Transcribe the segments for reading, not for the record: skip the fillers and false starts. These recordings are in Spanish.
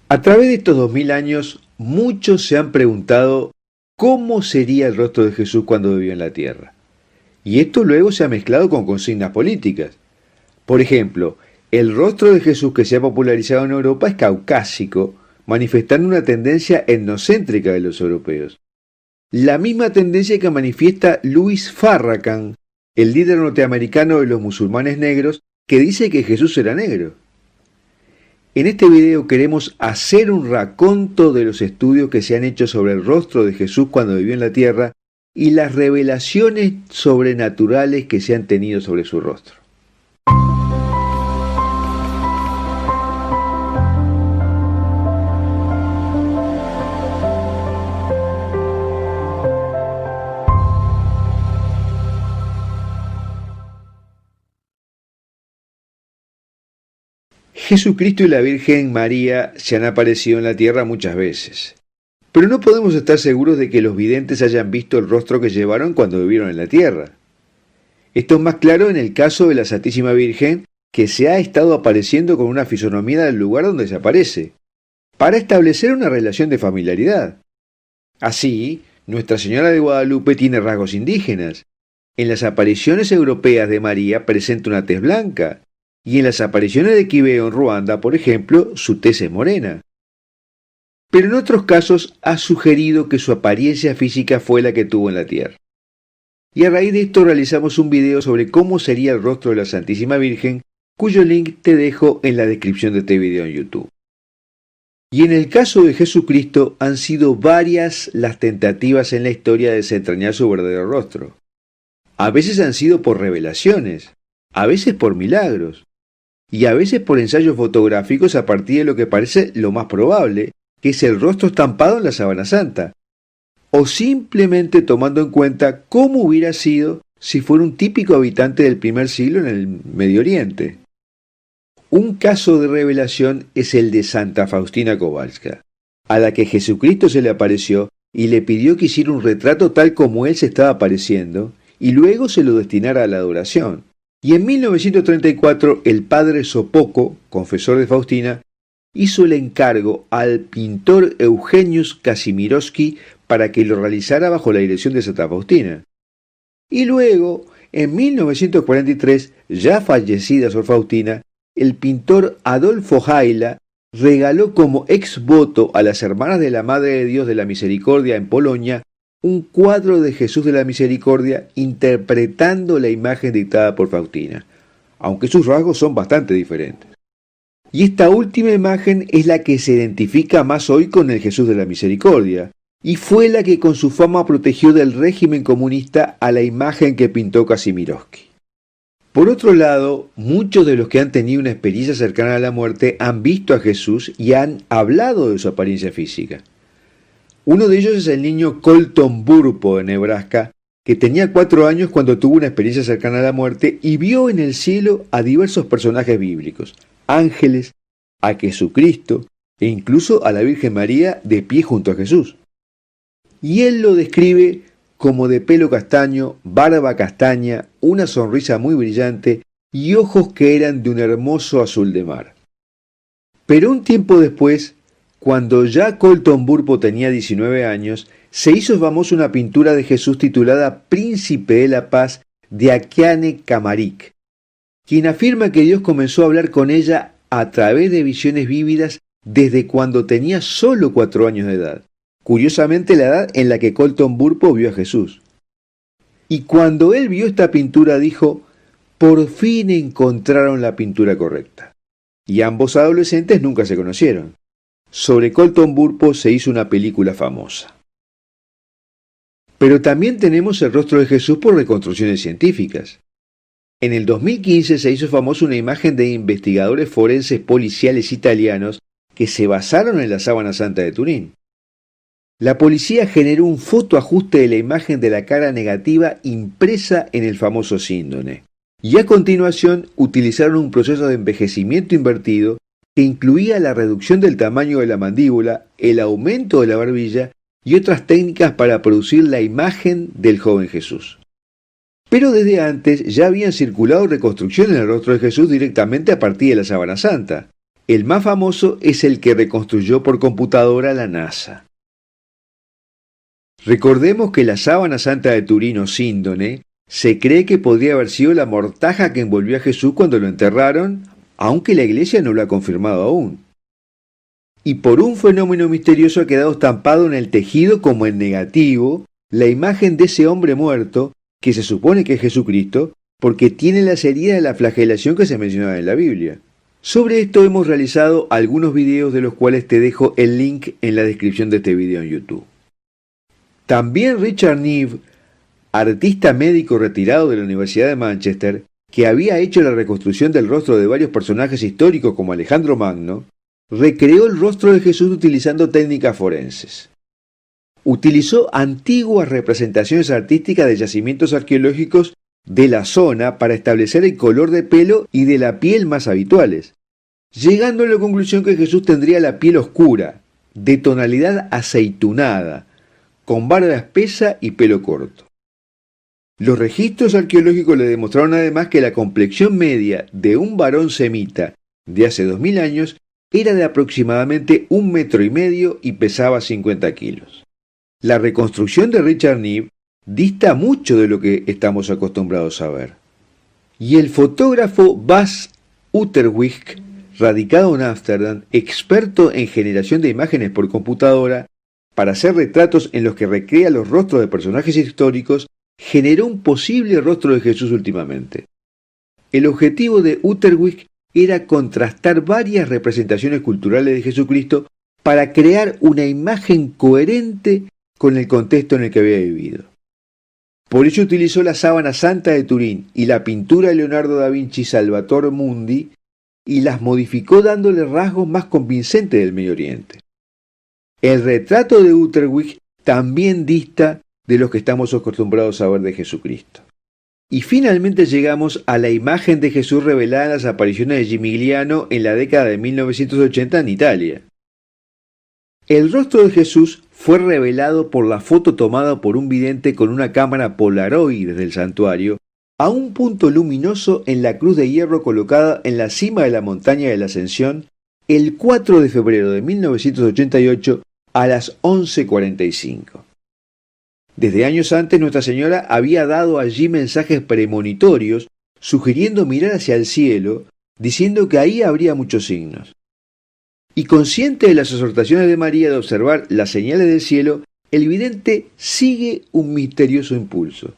A través de estos 2000 años, muchos se han preguntado cómo sería el rostro de Jesús cuando vivió en la tierra. Y esto luego se ha mezclado con consignas políticas. Por ejemplo, el rostro de Jesús que se ha popularizado en Europa es caucásico, manifestando una tendencia etnocéntrica de los europeos. La misma tendencia que manifiesta Louis Farrakhan, el líder norteamericano de los musulmanes negros, que dice que Jesús era negro. En este video queremos hacer un raconto de los estudios que se han hecho sobre el rostro de Jesús cuando vivió en la tierra y las revelaciones sobrenaturales que se han tenido sobre su rostro. Jesucristo y la Virgen María se han aparecido en la tierra muchas veces, pero no podemos estar seguros de que los videntes hayan visto el rostro que llevaron cuando vivieron en la tierra. Esto es más claro en el caso de la Santísima Virgen, que se ha estado apareciendo con una fisonomía del lugar donde se aparece, para establecer una relación de familiaridad. Así, Nuestra Señora de Guadalupe tiene rasgos indígenas. En las apariciones europeas de María presenta una tez blanca, y en las apariciones de Quibeo en Ruanda, por ejemplo, su tez es morena. Pero en otros casos ha sugerido que su apariencia física fue la que tuvo en la tierra. Y a raíz de esto realizamos un video sobre cómo sería el rostro de la Santísima Virgen, cuyo link te dejo en la descripción de este video en YouTube. Y en el caso de Jesucristo han sido varias las tentativas en la historia de desentrañar su verdadero rostro. A veces han sido por revelaciones, a veces por milagros, y a veces por ensayos fotográficos a partir de lo que parece lo más probable, que es el rostro estampado en la sábana santa, o simplemente tomando en cuenta cómo hubiera sido si fuera un típico habitante del primer siglo en el Medio Oriente. Un caso de revelación es el de Santa Faustina Kowalska, a la que Jesucristo se le apareció y le pidió que hiciera un retrato tal como él se estaba apareciendo, y luego se lo destinara a la adoración. Y en 1934 el padre Sopoco, confesor de Faustina, hizo el encargo al pintor Eugeniusz Kazimierowski para que lo realizara bajo la dirección de Santa Faustina. Y luego, en 1943, ya fallecida Sor Faustina, el pintor Adolfo Haila regaló como ex voto a las Hermanas de la Madre de Dios de la Misericordia en Polonia un cuadro de Jesús de la Misericordia interpretando la imagen dictada por Faustina, aunque sus rasgos son bastante diferentes. Y esta última imagen es la que se identifica más hoy con el Jesús de la Misericordia, y fue la que con su fama protegió del régimen comunista a la imagen que pintó Kazimierowski. Por otro lado, muchos de los que han tenido una experiencia cercana a la muerte han visto a Jesús y han hablado de su apariencia física. Uno de ellos es el niño Colton Burpo de Nebraska, que tenía 4 años cuando tuvo una experiencia cercana a la muerte y vio en el cielo a diversos personajes bíblicos, ángeles, a Jesucristo e incluso a la Virgen María de pie junto a Jesús. Y él lo describe como de pelo castaño, barba castaña, una sonrisa muy brillante y ojos que eran de un hermoso azul de mar. Pero un tiempo después, cuando ya Colton Burpo tenía 19 años, se hizo famosa una pintura de Jesús titulada Príncipe de la Paz de Akiane Kamarik, quien afirma que Dios comenzó a hablar con ella a través de visiones vívidas desde cuando tenía solo 4 años de edad. Curiosamente la edad en la que Colton Burpo vio a Jesús. Y cuando él vio esta pintura dijo, por fin encontraron la pintura correcta. Y ambos adolescentes nunca se conocieron. Sobre Colton Burpo se hizo una película famosa. Pero también tenemos el rostro de Jesús por reconstrucciones científicas. En el 2015 se hizo famosa una imagen de investigadores forenses policiales italianos que se basaron en la sábana santa de Turín. La policía generó un fotoajuste de la imagen de la cara negativa impresa en el famoso síndone. Y a continuación utilizaron un proceso de envejecimiento invertido que incluía la reducción del tamaño de la mandíbula, el aumento de la barbilla y otras técnicas para producir la imagen del joven Jesús. Pero desde antes ya habían circulado reconstrucciones del rostro de Jesús directamente a partir de la sábana santa. El más famoso es el que reconstruyó por computadora la NASA. Recordemos que la sábana santa de Turín o síndone se cree que podría haber sido la mortaja que envolvió a Jesús cuando lo enterraron, aunque la iglesia no lo ha confirmado aún. Y por un fenómeno misterioso ha quedado estampado en el tejido como en negativo la imagen de ese hombre muerto, que se supone que es Jesucristo, porque tiene las heridas de la flagelación que se menciona en la Biblia. Sobre esto hemos realizado algunos videos de los cuales te dejo el link en la descripción de este video en YouTube. También Richard Neve, artista médico retirado de la Universidad de Manchester, que había hecho la reconstrucción del rostro de varios personajes históricos como Alejandro Magno, recreó el rostro de Jesús utilizando técnicas forenses. Utilizó antiguas representaciones artísticas de yacimientos arqueológicos de la zona para establecer el color de pelo y de la piel más habituales, llegando a la conclusión que Jesús tendría la piel oscura, de tonalidad aceitunada, con barba espesa y pelo corto. Los registros arqueológicos le demostraron además que la complexión media de un varón semita de hace 2000 años era de aproximadamente 1,5 metros y pesaba 50 kilos. La reconstrucción de Richard Neve dista mucho de lo que estamos acostumbrados a ver. Y el fotógrafo Bas Uterwijk, radicado en Ámsterdam, experto en generación de imágenes por computadora, para hacer retratos en los que recrea los rostros de personajes históricos, generó un posible rostro de Jesús últimamente. El objetivo de Uterwijk era contrastar varias representaciones culturales de Jesucristo para crear una imagen coherente con el contexto en el que había vivido. Por ello utilizó la sábana santa de Turín y la pintura de Leonardo da Vinci Salvator Mundi y las modificó dándole rasgos más convincentes del Medio Oriente. El retrato de Uterwijk también dista de los que estamos acostumbrados a ver de Jesucristo. Y finalmente llegamos a la imagen de Jesús revelada en las apariciones de Gimigliano en la década de 1980 en Italia. El rostro de Jesús fue revelado por la foto tomada por un vidente con una cámara Polaroid desde el santuario a un punto luminoso en la cruz de hierro colocada en la cima de la montaña de la Ascensión el 4 de febrero de 1988 a las 11:45. Desde años antes Nuestra Señora había dado allí mensajes premonitorios sugiriendo mirar hacia el cielo, diciendo que ahí habría muchos signos. Y consciente de las exhortaciones de María de observar las señales del cielo, el vidente sigue un misterioso impulso,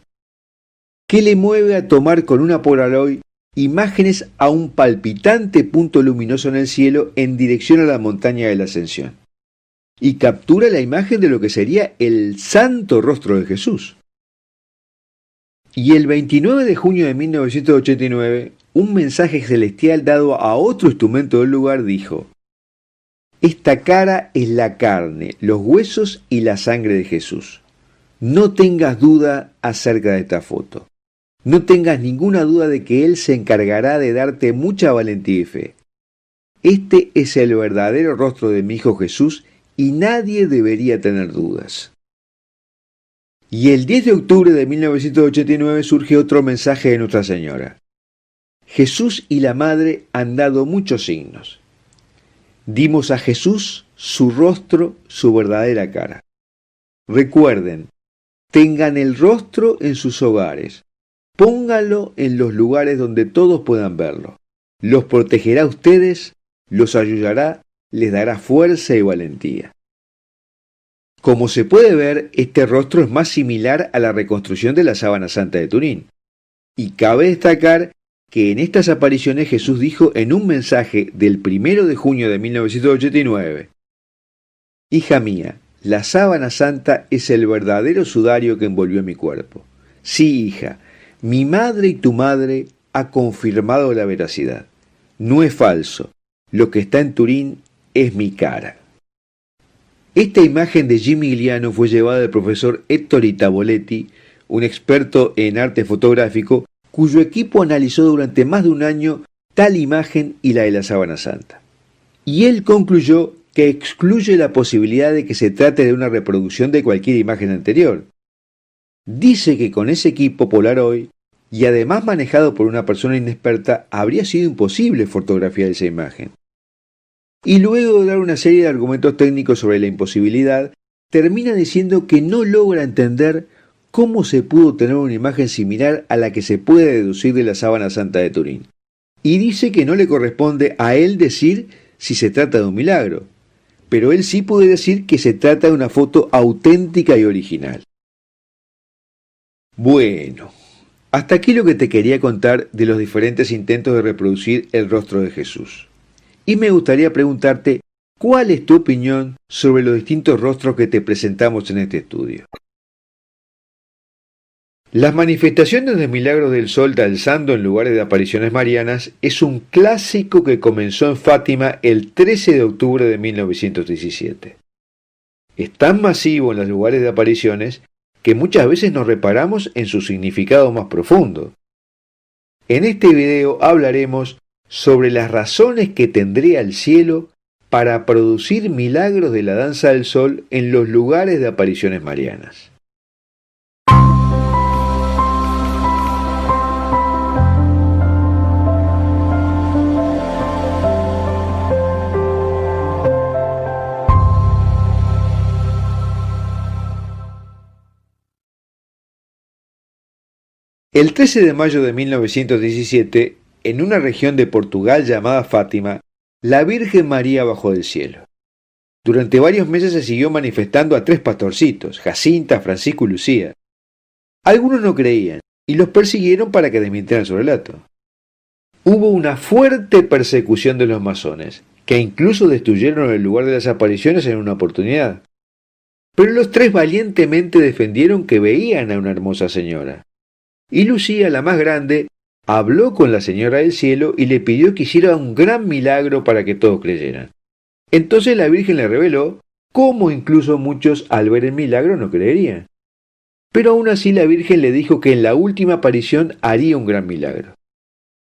que le mueve a tomar con una Polaroid imágenes a un palpitante punto luminoso en el cielo en dirección a la montaña de la Ascensión, y captura la imagen de lo que sería el santo rostro de Jesús. Y el 29 de junio de 1989, un mensaje celestial dado a otro instrumento del lugar dijo: «Esta cara es la carne, los huesos y la sangre de Jesús. No tengas duda acerca de esta foto. No tengas ninguna duda de que Él se encargará de darte mucha valentía y fe. Este es el verdadero rostro de mi Hijo Jesús y nadie debería tener dudas». Y el 10 de octubre de 1989 surge otro mensaje de Nuestra Señora. Jesús y la Madre han dado muchos signos. Dimos a Jesús su rostro, su verdadera cara. Recuerden, tengan el rostro en sus hogares. Pónganlo en los lugares donde todos puedan verlo. Los protegerá a ustedes, los ayudará, les dará fuerza y valentía. Como se puede ver, este rostro es más similar a la reconstrucción de la sábana santa de Turín. Y cabe destacar que en estas apariciones Jesús dijo en un mensaje del 1 de junio de 1989: «Hija mía, la sábana santa es el verdadero sudario que envolvió mi cuerpo. Sí, hija, mi madre y tu madre ha confirmado la veracidad. No es falso. Lo que está en Turín es mi cara». Esta imagen de Gimigliano fue llevada del profesor Ettore Tavoletti, un experto en arte fotográfico, cuyo equipo analizó durante más de un año tal imagen y la de la sábana santa. Y él concluyó que excluye la posibilidad de que se trate de una reproducción de cualquier imagen anterior. Dice que con ese equipo Polaroid, y además manejado por una persona inexperta, habría sido imposible fotografiar esa imagen. y luego de dar una serie de argumentos técnicos sobre la imposibilidad, termina diciendo que no logra entender cómo se pudo tener una imagen similar a la que se puede deducir de la sábana santa de Turín. Y dice que no le corresponde a él decir si se trata de un milagro, pero él sí puede decir que se trata de una foto auténtica y original. Bueno, hasta aquí lo que te quería contar de los diferentes intentos de reproducir el rostro de Jesús. Y me gustaría preguntarte, ¿cuál es tu opinión sobre los distintos rostros que te presentamos en este estudio? Las manifestaciones de milagros del sol danzando en lugares de apariciones marianas es un clásico que comenzó en Fátima el 13 de octubre de 1917. Es tan masivo en los lugares de apariciones que muchas veces nos reparamos en su significado más profundo. En este video hablaremos sobre las razones que tendría el cielo para producir milagros de la danza del sol en los lugares de apariciones marianas. El 13 de mayo de 1917, en una región de Portugal llamada Fátima, la Virgen María bajó del cielo. Durante varios meses se siguió manifestando a 3 pastorcitos, Jacinta, Francisco y Lucía. Algunos no creían y los persiguieron para que desmintieran su relato. Hubo una fuerte persecución de los masones, que incluso destruyeron el lugar de las apariciones en una oportunidad. Pero los 3 valientemente defendieron que veían a una hermosa señora. Y Lucía, la más grande, habló con la Señora del Cielo y le pidió que hiciera un gran milagro para que todos creyeran. Entonces la Virgen le reveló cómo incluso muchos al ver el milagro no creerían. Pero aún así la Virgen le dijo que en la última aparición haría un gran milagro.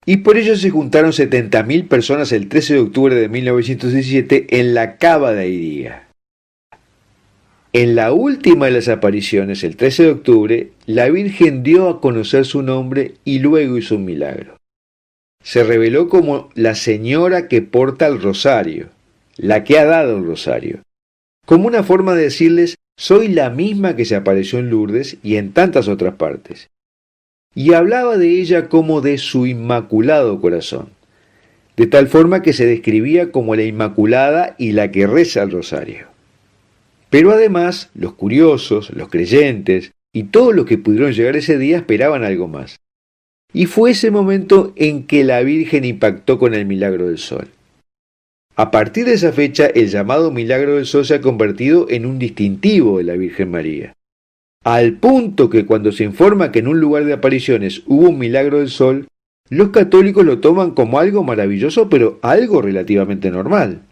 Y por ello se juntaron 70.000 personas el 13 de octubre de 1917 en la Cava de Airía. En la última de las apariciones, el 13 de octubre, la Virgen dio a conocer su nombre y luego hizo un milagro. Se reveló como la señora que porta el rosario, la que ha dado el rosario, como una forma de decirles, soy la misma que se apareció en Lourdes y en tantas otras partes. Y hablaba de ella como de su inmaculado corazón, de tal forma que se describía como la Inmaculada y la que reza el rosario. Pero además, los curiosos, los creyentes y todos los que pudieron llegar ese día esperaban algo más. Y fue ese momento en que la Virgen impactó con el milagro del sol. A partir de esa fecha, el llamado milagro del sol se ha convertido en un distintivo de la Virgen María. Al punto que cuando se informa que en un lugar de apariciones hubo un milagro del sol, los católicos lo toman como algo maravilloso, pero algo relativamente normal.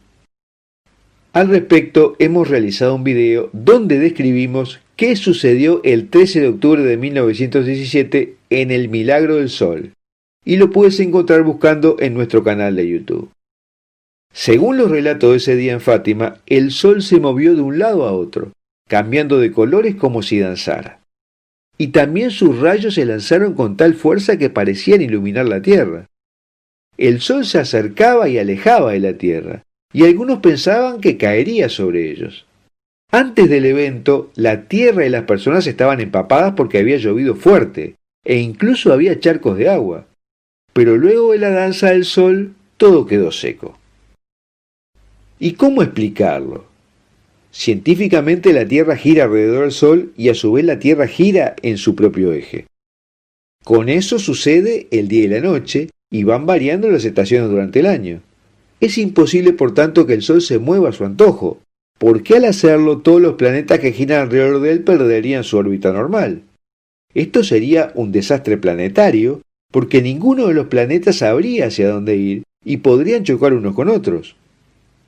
Al respecto, hemos realizado un video donde describimos qué sucedió el 13 de octubre de 1917 en el Milagro del Sol, y lo puedes encontrar buscando en nuestro canal de YouTube. Según los relatos de ese día en Fátima, el sol se movió de un lado a otro, cambiando de colores como si danzara. Y también sus rayos se lanzaron con tal fuerza que parecían iluminar la tierra. El sol se acercaba y alejaba de la tierra, y algunos pensaban que caería sobre ellos. Antes del evento, la tierra y las personas estaban empapadas porque había llovido fuerte, e incluso había charcos de agua. Pero luego de la danza del sol, todo quedó seco. ¿Y cómo explicarlo? Científicamente la Tierra gira alrededor del Sol y a su vez la Tierra gira en su propio eje. Con eso sucede el día y la noche y van variando las estaciones durante el año. Es imposible por tanto que el Sol se mueva a su antojo, porque al hacerlo todos los planetas que giran alrededor de él perderían su órbita normal. Esto sería un desastre planetario porque ninguno de los planetas sabría hacia dónde ir y podrían chocar unos con otros.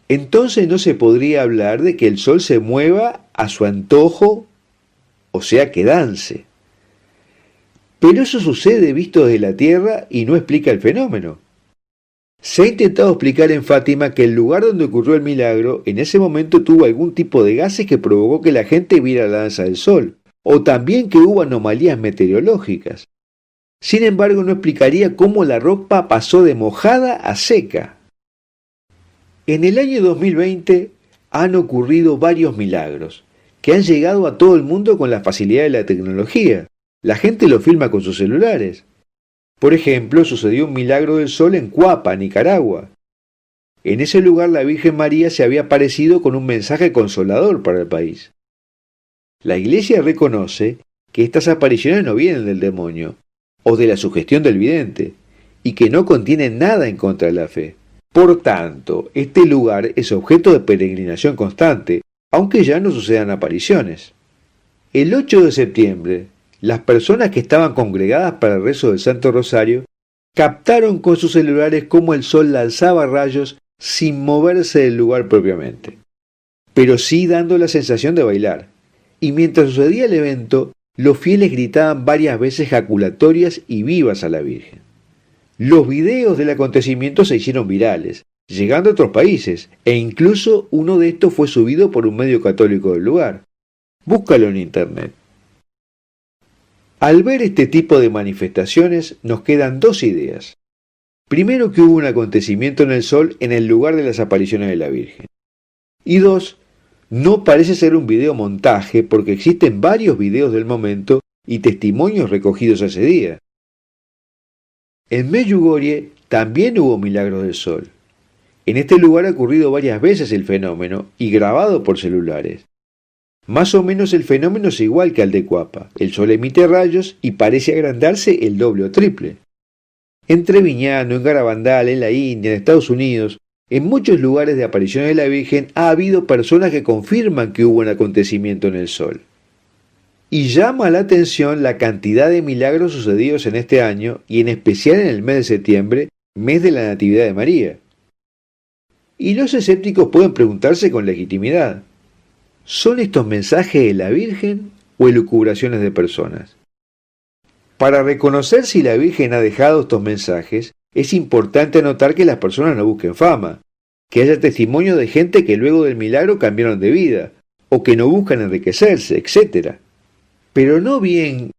Entonces no se podría hablar de que el Sol se mueva a su antojo, o sea que dance. Pero eso sucede visto desde la Tierra y no explica el fenómeno. Se ha intentado explicar en Fátima que el lugar donde ocurrió el milagro en ese momento tuvo algún tipo de gases que provocó que la gente viera la danza del Sol, o también que hubo anomalías meteorológicas. Sin embargo, no explicaría cómo la ropa pasó de mojada a seca. En el año 2020 han ocurrido varios milagros que han llegado a todo el mundo con la facilidad de la tecnología. La gente lo filma con sus celulares. Por ejemplo, sucedió un milagro del sol en Cuapa, Nicaragua. En ese lugar la Virgen María se había aparecido con un mensaje consolador para el país. La Iglesia reconoce que estas apariciones no vienen del demonio o de la sugestión del vidente y que no contienen nada en contra de la fe. Por tanto, este lugar es objeto de peregrinación constante, aunque ya no sucedan apariciones. El 8 de septiembre, las personas que estaban congregadas para el rezo del Santo Rosario captaron con sus celulares cómo el sol lanzaba rayos sin moverse del lugar propiamente, pero sí dando la sensación de bailar. Y mientras sucedía el evento, los fieles gritaban varias veces jaculatorias y vivas a la Virgen. Los videos del acontecimiento se hicieron virales, llegando a otros países, e incluso uno de estos fue subido por un medio católico del lugar. Búscalo en internet. Al ver este tipo de manifestaciones nos quedan dos ideas. Primero, que hubo un acontecimiento en el sol en el lugar de las apariciones de la Virgen. Y dos, no parece ser un video montaje porque existen varios videos del momento y testimonios recogidos ese día. En Medjugorje también hubo milagros del sol. En este lugar ha ocurrido varias veces el fenómeno y grabado por celulares. Más o menos el fenómeno es igual que al de Cuapa. El sol emite rayos y parece agrandarse el doble o triple. En Treviñano, en Garabandal, en la India, en Estados Unidos, en muchos lugares de apariciones de la Virgen ha habido personas que confirman que hubo un acontecimiento en el sol. Y llama la atención la cantidad de milagros sucedidos en este año y en especial en el mes de septiembre, mes de la Natividad de María. Y los escépticos pueden preguntarse con legitimidad, ¿son estos mensajes de la Virgen o elucubraciones de personas? Para reconocer si la Virgen ha dejado estos mensajes, es importante anotar que las personas no busquen fama, que haya testimonio de gente que luego del milagro cambiaron de vida, o que no buscan enriquecerse, etc. Pero no bien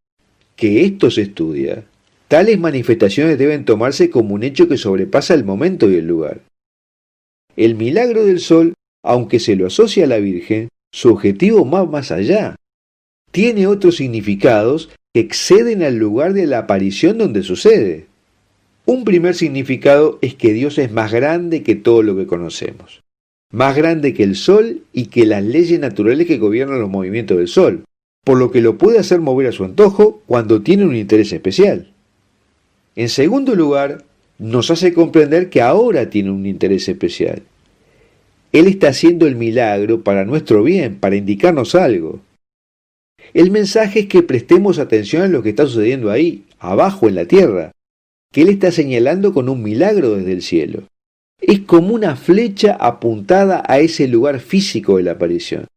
que esto se estudia, tales manifestaciones deben tomarse como un hecho que sobrepasa el momento y el lugar. El milagro del sol, aunque se lo asocia a la Virgen, su objetivo va más allá. Tiene otros significados que exceden al lugar de la aparición donde sucede. Un primer significado es que Dios es más grande que todo lo que conocemos, más grande que el sol y que las leyes naturales que gobiernan los movimientos del sol, por lo que lo puede hacer mover a su antojo cuando tiene un interés especial. En segundo lugar, nos hace comprender que ahora tiene un interés especial. Él está haciendo el milagro para nuestro bien, para indicarnos algo. El mensaje es que prestemos atención a lo que está sucediendo ahí, abajo en la tierra, que Él está señalando con un milagro desde el cielo. Es como una flecha apuntada a ese lugar físico de la aparición,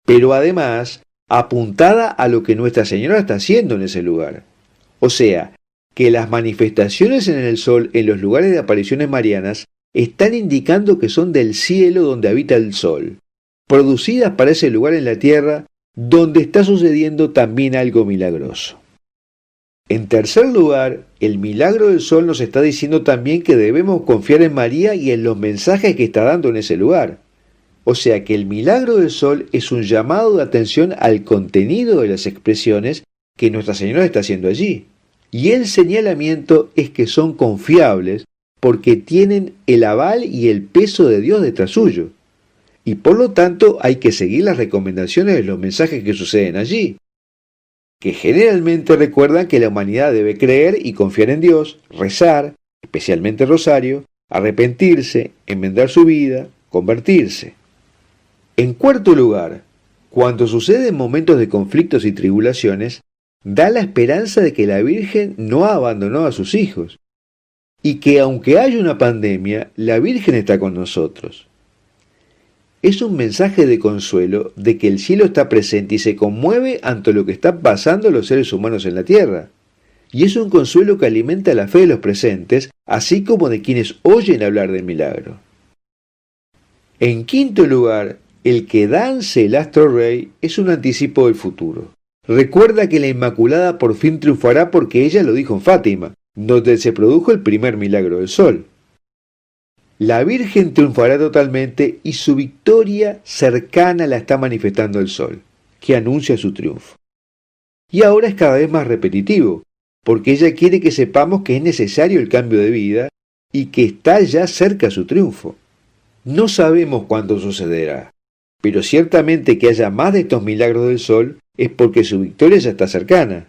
pero además apuntada a lo que Nuestra Señora está haciendo en ese lugar. O sea, que las manifestaciones en el sol en los lugares de apariciones marianas están indicando que son del cielo donde habita el sol, producidas para ese lugar en la tierra donde está sucediendo también algo milagroso. En tercer lugar, el milagro del sol nos está diciendo también que debemos confiar en María y en los mensajes que está dando en ese lugar. O sea que el milagro del sol es un llamado de atención al contenido de las expresiones que Nuestra Señora está haciendo allí. Y el señalamiento es que son confiables porque tienen el aval y el peso de Dios detrás suyo. Y por lo tanto hay que seguir las recomendaciones de los mensajes que suceden allí, que generalmente recuerdan que la humanidad debe creer y confiar en Dios, rezar, especialmente el rosario, arrepentirse, enmendar su vida, convertirse. En cuarto lugar, cuando suceden momentos de conflictos y tribulaciones, da la esperanza de que la Virgen no ha abandonado a sus hijos, y que aunque haya una pandemia, la Virgen está con nosotros. Es un mensaje de consuelo de que el cielo está presente y se conmueve ante lo que están pasando los seres humanos en la tierra. Y es un consuelo que alimenta la fe de los presentes, así como de quienes oyen hablar del milagro. En quinto lugar, el que dance el astro rey es un anticipo del futuro. Recuerda que la Inmaculada por fin triunfará porque ella lo dijo en Fátima, donde se produjo el primer milagro del sol. La Virgen triunfará totalmente y su victoria cercana la está manifestando el sol, que anuncia su triunfo. Y ahora es cada vez más repetitivo, porque ella quiere que sepamos que es necesario el cambio de vida y que está ya cerca su triunfo. No sabemos cuándo sucederá, pero ciertamente que haya más de estos milagros del sol es porque su victoria ya está cercana.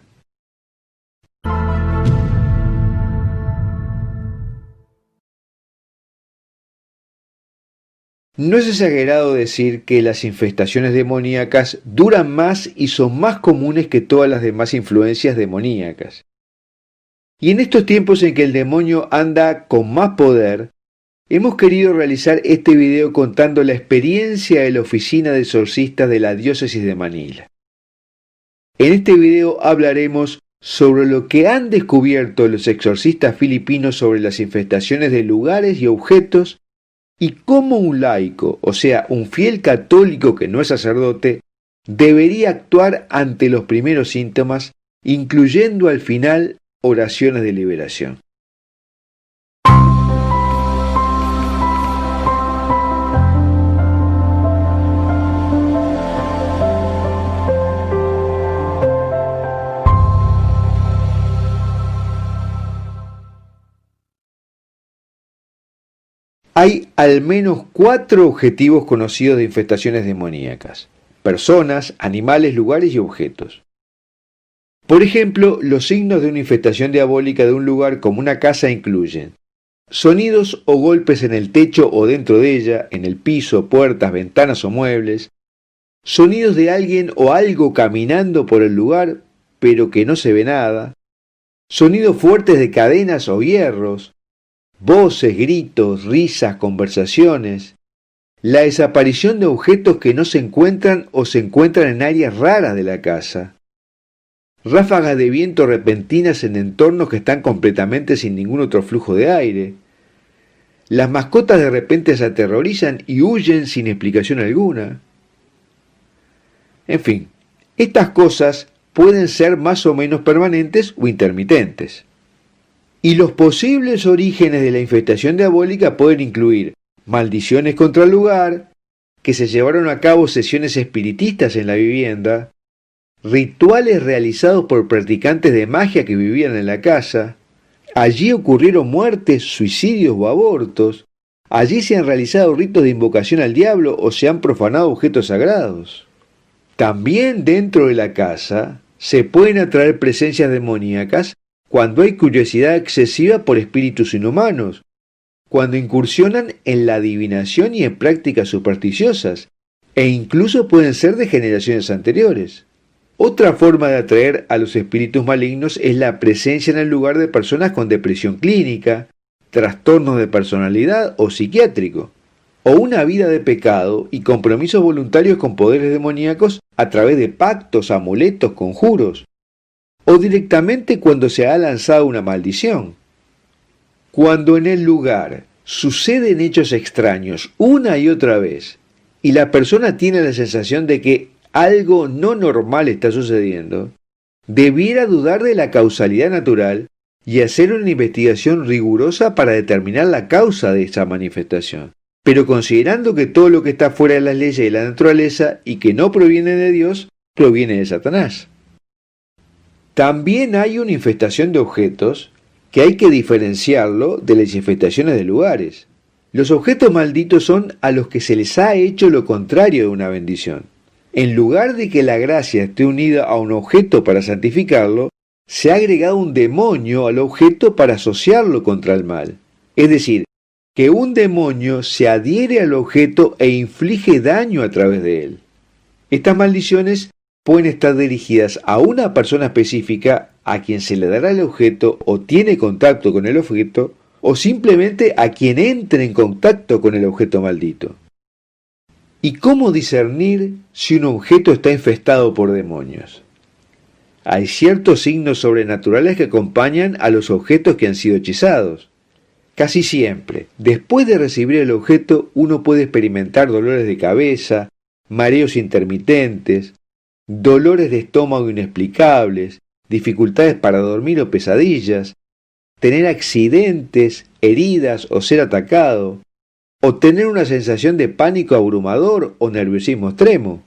No es exagerado decir que las infestaciones demoníacas duran más y son más comunes que todas las demás influencias demoníacas. Y en estos tiempos en que el demonio anda con más poder, hemos querido realizar este video contando la experiencia de la oficina de exorcistas de la diócesis de Manila. En este video hablaremos sobre lo que han descubierto los exorcistas filipinos sobre las infestaciones de lugares y objetos y cómo un laico, o sea, un fiel católico que no es sacerdote, debería actuar ante los primeros síntomas, incluyendo al final oraciones de liberación. Hay al menos 4 objetivos conocidos de infestaciones demoníacas: personas, animales, lugares y objetos. Por ejemplo, los signos de una infestación diabólica de un lugar como una casa incluyen sonidos o golpes en el techo o dentro de ella, en el piso, puertas, ventanas o muebles, sonidos de alguien o algo caminando por el lugar, pero que no se ve nada, sonidos fuertes de cadenas o hierros, voces, gritos, risas, conversaciones, la desaparición de objetos que no se encuentran o se encuentran en áreas raras de la casa, ráfagas de viento repentinas en entornos que están completamente sin ningún otro flujo de aire. Las mascotas de repente se aterrorizan y huyen sin explicación alguna. En fin, estas cosas pueden ser más o menos permanentes o intermitentes. Y los posibles orígenes de la infestación diabólica pueden incluir maldiciones contra el lugar, que se llevaron a cabo sesiones espiritistas en la vivienda, rituales realizados por practicantes de magia que vivían en la casa, allí ocurrieron muertes, suicidios o abortos, allí se han realizado ritos de invocación al diablo o se han profanado objetos sagrados. También dentro de la casa se pueden atraer presencias demoníacas cuando hay curiosidad excesiva por espíritus inhumanos, cuando incursionan en la adivinación y en prácticas supersticiosas, e incluso pueden ser de generaciones anteriores. Otra forma de atraer a los espíritus malignos es la presencia en el lugar de personas con depresión clínica, trastornos de personalidad o psiquiátrico, o una vida de pecado y compromisos voluntarios con poderes demoníacos a través de pactos, amuletos, conjuros, o directamente cuando se ha lanzado una maldición. Cuando en el lugar suceden hechos extraños una y otra vez, y la persona tiene la sensación de que algo no normal está sucediendo, debiera dudar de la causalidad natural y hacer una investigación rigurosa para determinar la causa de esa manifestación, pero considerando que todo lo que está fuera de las leyes de la naturaleza y que no proviene de Dios, proviene de Satanás. También hay una infestación de objetos que hay que diferenciarlo de las infestaciones de lugares. Los objetos malditos son a los que se les ha hecho lo contrario de una bendición. En lugar de que la gracia esté unida a un objeto para santificarlo, se ha agregado un demonio al objeto para asociarlo contra el mal. Es decir, que un demonio se adhiere al objeto e inflige daño a través de él. Estas maldiciones pueden estar dirigidas a una persona específica a quien se le dará el objeto o tiene contacto con el objeto, o simplemente a quien entre en contacto con el objeto maldito. ¿Y cómo discernir si un objeto está infestado por demonios? Hay ciertos signos sobrenaturales que acompañan a los objetos que han sido hechizados. Casi siempre, después de recibir el objeto, uno puede experimentar dolores de cabeza, mareos intermitentes, dolores de estómago inexplicables, dificultades para dormir o pesadillas, tener accidentes, heridas o ser atacado, o tener una sensación de pánico abrumador o nerviosismo extremo.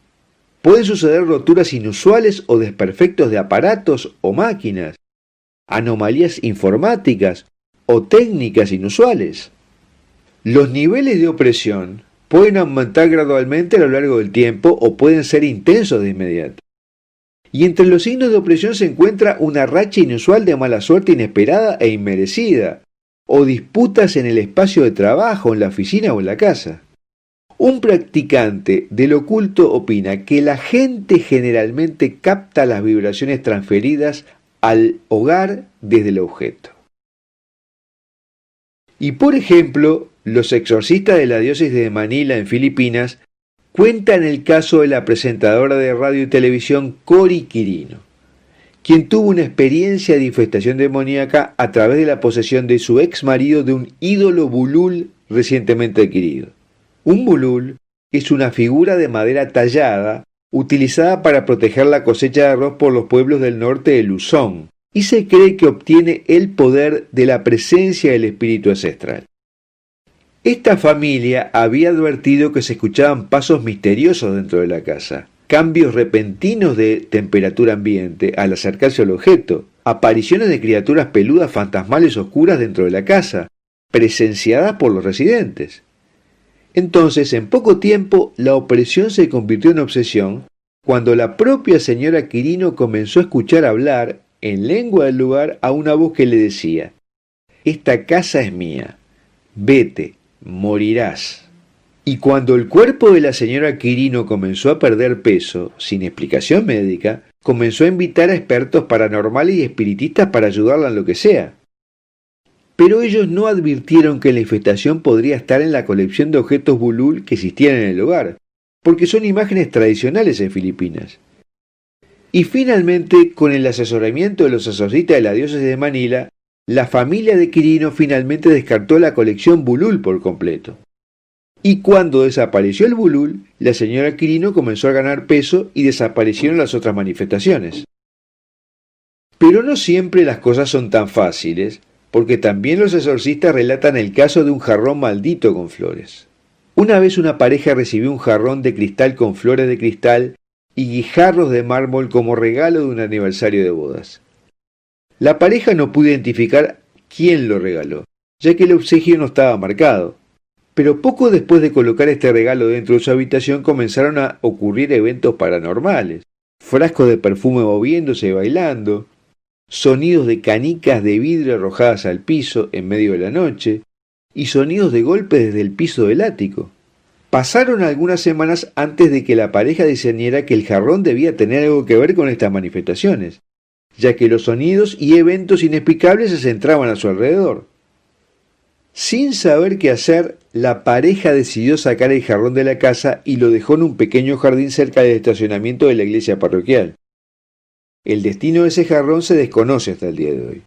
Pueden suceder roturas inusuales o desperfectos de aparatos o máquinas, anomalías informáticas o técnicas inusuales. Los niveles de opresión pueden aumentar gradualmente a lo largo del tiempo o pueden ser intensos de inmediato. Y entre los signos de opresión se encuentra una racha inusual de mala suerte inesperada e inmerecida, o disputas en el espacio de trabajo, en la oficina o en la casa. Un practicante del oculto opina que la gente generalmente capta las vibraciones transferidas al hogar desde el objeto. Y por ejemplo, los exorcistas de la diócesis de Manila en Filipinas cuentan el caso de la presentadora de radio y televisión Cori Quirino, quien tuvo una experiencia de infestación demoníaca a través de la posesión de su ex marido de un ídolo bulul recientemente adquirido. Un bulul es una figura de madera tallada utilizada para proteger la cosecha de arroz por los pueblos del norte de Luzón, y se cree que obtiene el poder de la presencia del espíritu ancestral. Esta familia había advertido que se escuchaban pasos misteriosos dentro de la casa, cambios repentinos de temperatura ambiente al acercarse al objeto, apariciones de criaturas peludas fantasmales oscuras dentro de la casa, presenciadas por los residentes. Entonces, en poco tiempo, la opresión se convirtió en obsesión cuando la propia señora Quirino comenzó a escuchar hablar, en lengua del lugar, a una voz que le decía: «Esta casa es mía, vete, morirás». Y cuando el cuerpo de la señora Quirino comenzó a perder peso, sin explicación médica, comenzó a invitar a expertos paranormales y espiritistas para ayudarla en lo que sea. Pero ellos no advirtieron que la infestación podría estar en la colección de objetos bulul que existían en el hogar, porque son imágenes tradicionales en Filipinas. Y finalmente, con el asesoramiento de los exorcistas de la diócesis de Manila, la familia de Quirino finalmente descartó la colección bulul por completo. Y cuando desapareció el bulul, la señora Quirino comenzó a ganar peso y desaparecieron las otras manifestaciones. Pero no siempre las cosas son tan fáciles, porque también los exorcistas relatan el caso de un jarrón maldito con flores. Una vez una pareja recibió un jarrón de cristal con flores de cristal y guijarros de mármol como regalo de un aniversario de bodas. La pareja no pudo identificar quién lo regaló, ya que el obsequio no estaba marcado. Pero poco después de colocar este regalo dentro de su habitación comenzaron a ocurrir eventos paranormales. Frascos de perfume moviéndose y bailando, sonidos de canicas de vidrio arrojadas al piso en medio de la noche, y sonidos de golpes desde el piso del ático. Pasaron algunas semanas antes de que la pareja discerniera que el jarrón debía tener algo que ver con estas manifestaciones, ya que los sonidos y eventos inexplicables se centraban a su alrededor. Sin saber qué hacer, la pareja decidió sacar el jarrón de la casa y lo dejó en un pequeño jardín cerca del estacionamiento de la iglesia parroquial. El destino de ese jarrón se desconoce hasta el día de hoy.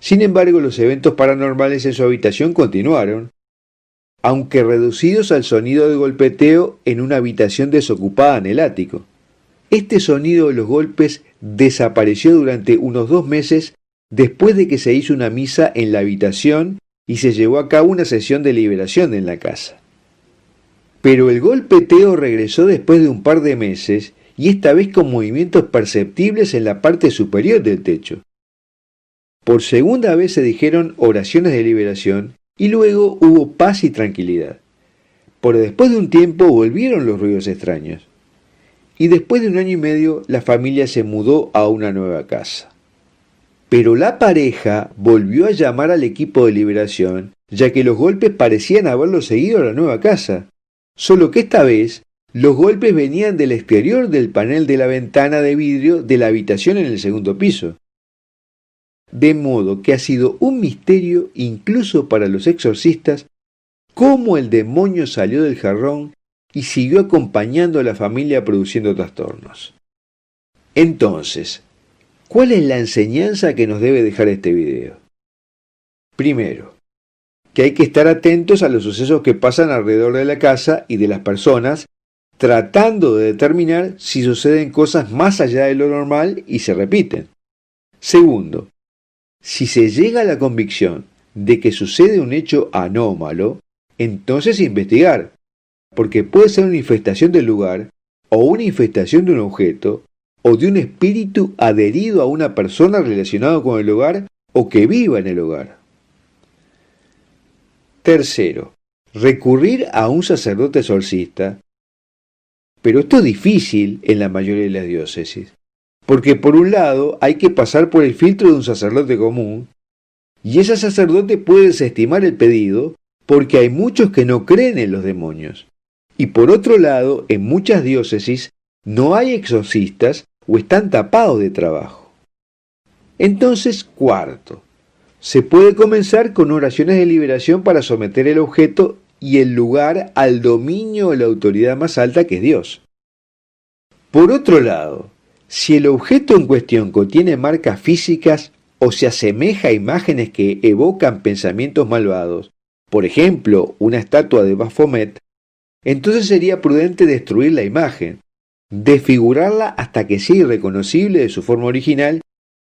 Sin embargo, los eventos paranormales en su habitación continuaron, aunque reducidos al sonido de golpeteo en una habitación desocupada en el ático. Este sonido de los golpes desapareció durante unos 2 meses después de que se hizo una misa en la habitación y se llevó a cabo una sesión de liberación en la casa. Pero el golpeteo regresó después de un par de meses y esta vez con movimientos perceptibles en la parte superior del techo. Por segunda vez se dijeron oraciones de liberación y luego hubo paz y tranquilidad. Pero después de un tiempo volvieron los ruidos extraños. Y después de 1 año y medio la familia se mudó a una nueva casa. Pero la pareja volvió a llamar al equipo de liberación, ya que los golpes parecían haberlo seguido a la nueva casa. Solo que esta vez los golpes venían del exterior del panel de la ventana de vidrio de la habitación en el segundo piso. De modo que ha sido un misterio incluso para los exorcistas cómo el demonio salió del jarrón y siguió acompañando a la familia produciendo trastornos. Entonces, ¿cuál es la enseñanza que nos debe dejar este video? Primero, que hay que estar atentos a los sucesos que pasan alrededor de la casa y de las personas, tratando de determinar si suceden cosas más allá de lo normal y se repiten. Segundo, si se llega a la convicción de que sucede un hecho anómalo, entonces investigar, porque puede ser una infestación del lugar, o una infestación de un objeto, o de un espíritu adherido a una persona relacionada con el hogar o que viva en el hogar. Tercero, recurrir a un sacerdote exorcista. Pero esto es difícil en la mayoría de las diócesis, porque por un lado hay que pasar por el filtro de un sacerdote común, y ese sacerdote puede desestimar el pedido porque hay muchos que no creen en los demonios. Y por otro lado, en muchas diócesis no hay exorcistas o están tapados de trabajo. Entonces, cuarto, se puede comenzar con oraciones de liberación para someter el objeto y el lugar al dominio de la autoridad más alta que es Dios. Por otro lado, si el objeto en cuestión contiene marcas físicas o se asemeja a imágenes que evocan pensamientos malvados, por ejemplo, una estatua de Baphomet, entonces sería prudente destruir la imagen, desfigurarla hasta que sea irreconocible de su forma original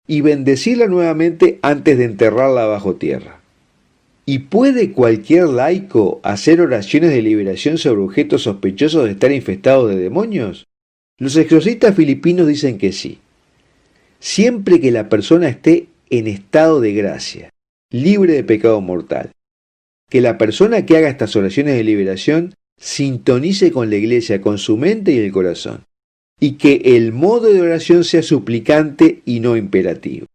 y bendecirla nuevamente antes de enterrarla bajo tierra. ¿Y puede cualquier laico hacer oraciones de liberación sobre objetos sospechosos de estar infestados de demonios? Los exorcistas filipinos dicen que sí, siempre que la persona esté en estado de gracia, libre de pecado mortal. Que la persona que haga estas oraciones de liberación sintonice con la iglesia, con su mente y el corazón, y que el modo de oración sea suplicante y no imperativo.